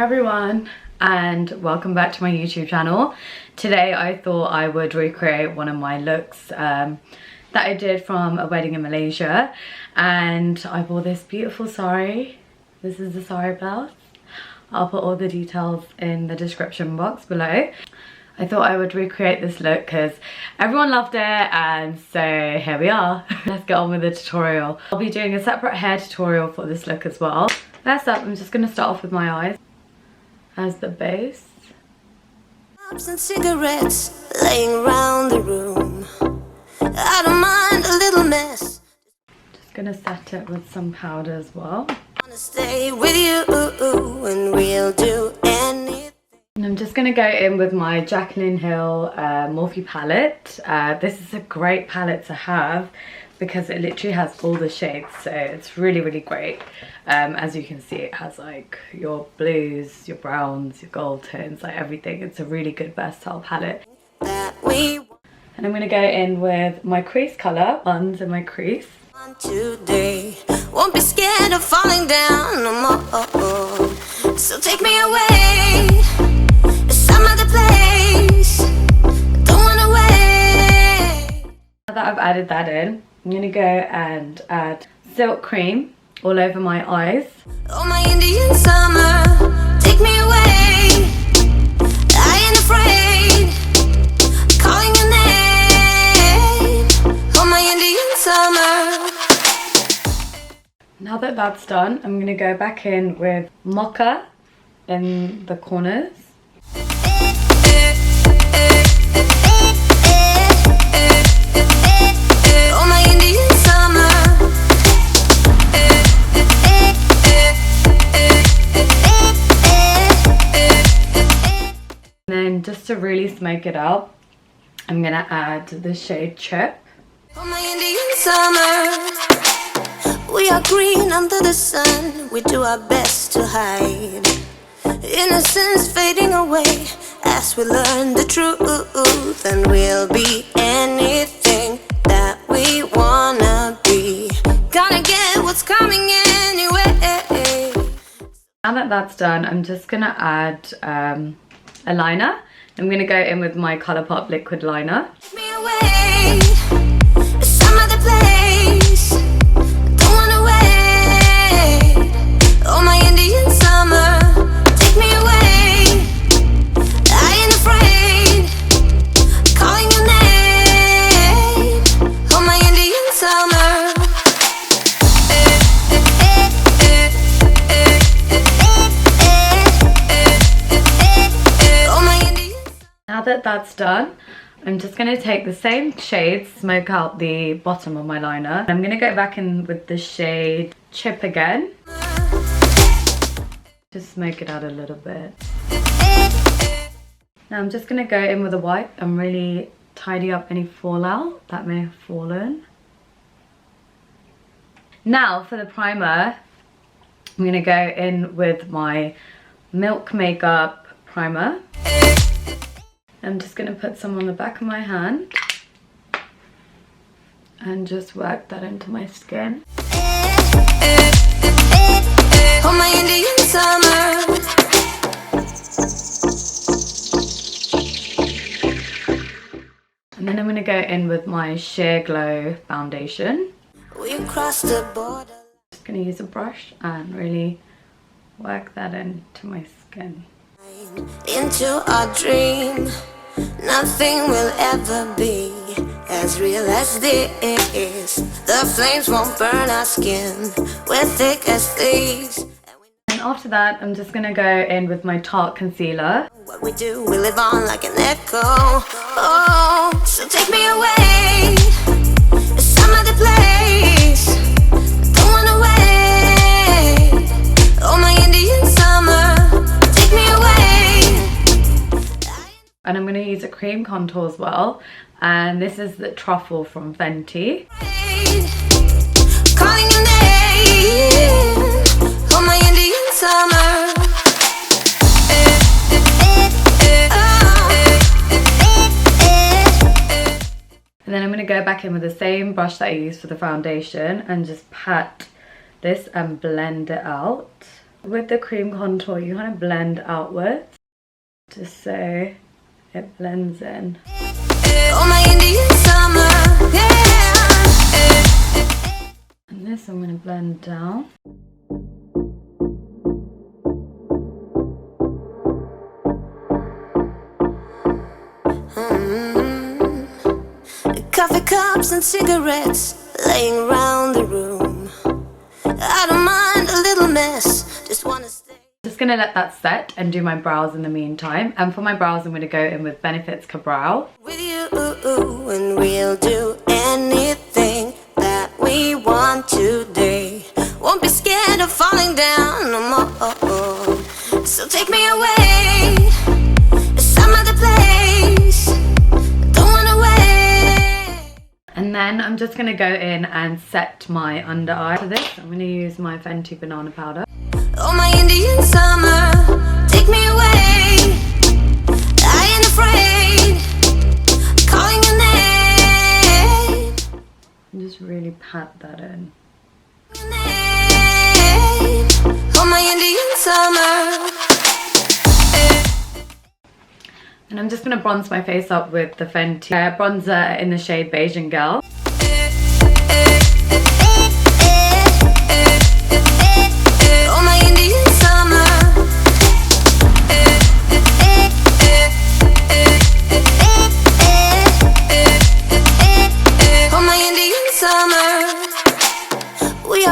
Hi everyone, and welcome back to my YouTube channel. Today I thought I would recreate one of my looks that I did from a wedding in Malaysia, and I wore this beautiful sari. This is the sari blouse. I'll put all the details in the description box below. I thought I would recreate this look because everyone loved it, and so here we are. Let's get on with the tutorial. I'll be doing a separate hair tutorial for this look as well. First up, I'm just going to start off with my eyes as the base. And cigarettes laying around the room. I don't mind a little mess. Just gonna set it with some powder as well. Wanna stay with you and we'll do anything. And I'm just gonna go in with my Jaclyn Hill Morphe palette. This is a great palette to have because it literally has all the shades, so it's really great. As you can see, it has like your blues, your browns, your gold tones, like everything. It's a really good versatile palette. And I'm gonna go in with my crease color under my crease. Today won't be scared of falling down no more. So take me away to some other place. Don't wanna wait. Now that I've added that in, I'm gonna go and add silk cream all over my eyes. Oh, my Indian summer, take me away. I ain't afraid, calling your name. Oh, my Indian summer. Now that that's done, I'm gonna go back in with mocha in the corners. Oh, my Indian summer. And then just to really smoke it out, I'm gonna add the shade Chip. Oh, my Indian summer. We are green under the sun. We do our best to hide innocence fading away as we learn the truth, and we'll be anything that we wanna be. Gonna get what's coming anyway. Now that that's done, I'm just gonna add a liner. I'm gonna go in with my Colourpop liquid liner. Take me away to some other place. Don't wanna wait. Oh, my Indian summer. Take me away. I ain't afraid, calling your name. Oh, my Indian summer. Now that that's done, I'm just going to take the same shade, smoke out the bottom of my liner. I'm going to go back in with the shade Chip again. Just smoke it out a little bit. Now I'm just going to go in with a wipe and really tidy up any fallout that may have fallen. Now for the primer, I'm going to go in with my Milk Makeup primer. I'm just going to put some on the back of my hand and just work that into my skin. Oh, my Indian summer. And then I'm going to go in with my Sheer Glow foundation. We crossed the border. Just going to use a brush and really work that into my skin. Into our dream, nothing will ever be as real as this. The flames won't burn our skin, we're thick as thieves. And after that, I'm just going to go in with my Tarte concealer. What we do, we live on like an echo. Oh, so take me away to some other place. Don't wanna wait. Oh, my Indian summer. And I'm going to use a cream contour as well, and this is the Truffle from Fenty. Calling your name. Oh, my Indian summer. And then I'm going to go back in with the same brush that I used for the foundation and just pat this and blend it out. With the cream contour, you kind of blend outwards just so it blends in. And this I'm going to blend down. Coffee cups and cigarettes laying around the room. I don't mind a little mess, just wanna stay. Just gonna let that set and do my brows in the meantime. And for my brows, I'm gonna go in with Benefit's Brow. With you, and we'll do anything that we want today. Won't be scared of falling down no more. So take me away, some other place. Don't wanna wait. And then I'm just gonna go in and set my under eye. For this, I'm gonna use my Fenty Banana Powder. Oh, my Indian summer, take me away. I ain't afraid, calling your name. And just really pat that in. Your name. Oh, my Indian summer. And I'm just gonna bronze my face up with the Fenty bronzer in the shade Bajan Gyal.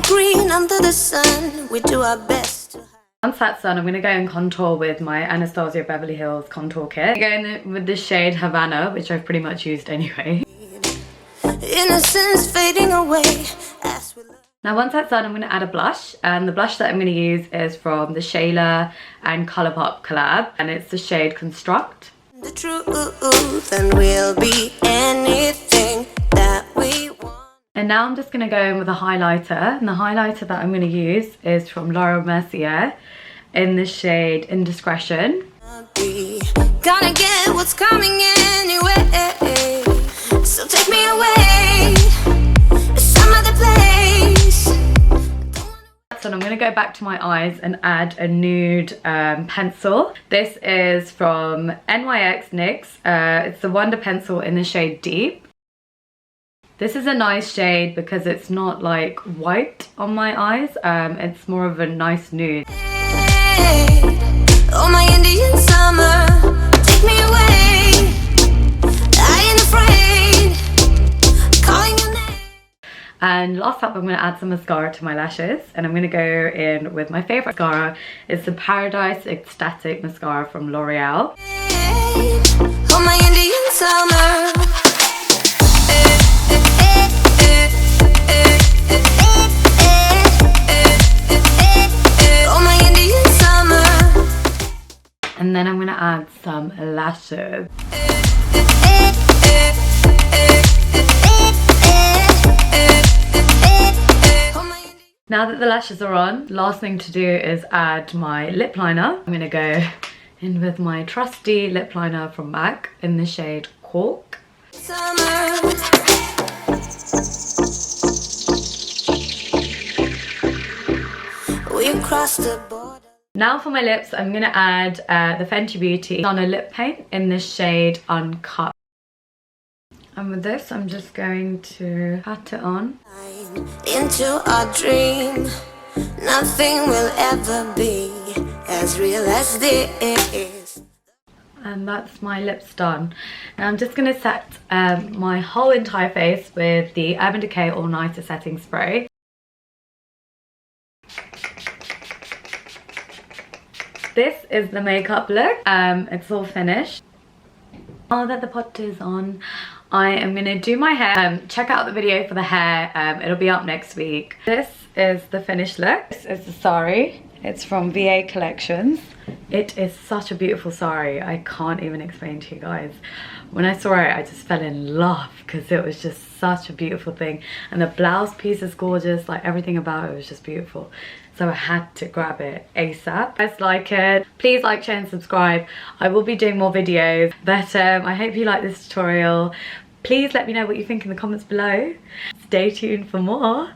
Green under the sun, we do our best to hide. Once that's done, I'm going to go and contour with my Anastasia Beverly Hills contour kit. I'm going with the shade Havana, which I've pretty much used anyway. Innocence fading away as we learn. Now once that's done, I'm going to add a blush, and the blush that I'm going to use is from the Shayla and Colourpop collab, and it's the shade Construct. The truth, and we'll be anything that we want. And now I'm just going to go in with a highlighter, and the highlighter that I'm going to use is from Mercier in the shade Indiscretion. Gonna get what's coming anyway, so take me away, some other place. So I'm going to go back to my eyes and add a nude pencil. This is from NYX. It's the Wonder Pencil in the shade Deep. This is a nice shade because it's not like white on my eyes. It's more of a nice nude. Hey, oh, my Indian summer, take me away. I ain't afraid, calling your name. And last up, I'm going to add some mascara to my lashes, and I'm going to go in with my favorite mascara. It's the Paradise Ecstatic mascara from L'Oreal. Hey, oh, my Indian summer. And then I'm going to add some lashes. Now that the lashes are on, last thing to do is add my lip liner. I'm going to go in with my trusty lip liner from MAC in the shade Cork. We crossed the border. Now for my lips, I'm going to add the Fenty Beauty Stunna lip paint in the shade Uncuffed. And with this, I'm just going to pat it on. Into our dream, nothing will ever be as real as this. And that's my lips done. Now I'm just going to set my whole entire face with the Urban Decay All Nighter Setting Spray. This is the makeup look. It's all finished. Now that the pot is on, I am going to do my hair. Check out the video for the hair. It'll be up next week. This is the finished look. This is the sari. It's from VA Collections. It is such a beautiful sari. I can't even explain to you guys. When I saw it, I just fell in love because it was just such a beautiful thing. And the blouse piece is gorgeous. Like everything about it was just beautiful. So I had to grab it ASAP. If you guys like it, please like, share and subscribe. I will be doing more videos. But I hope you like this tutorial. Please let me know what you think in the comments below. Stay tuned for more.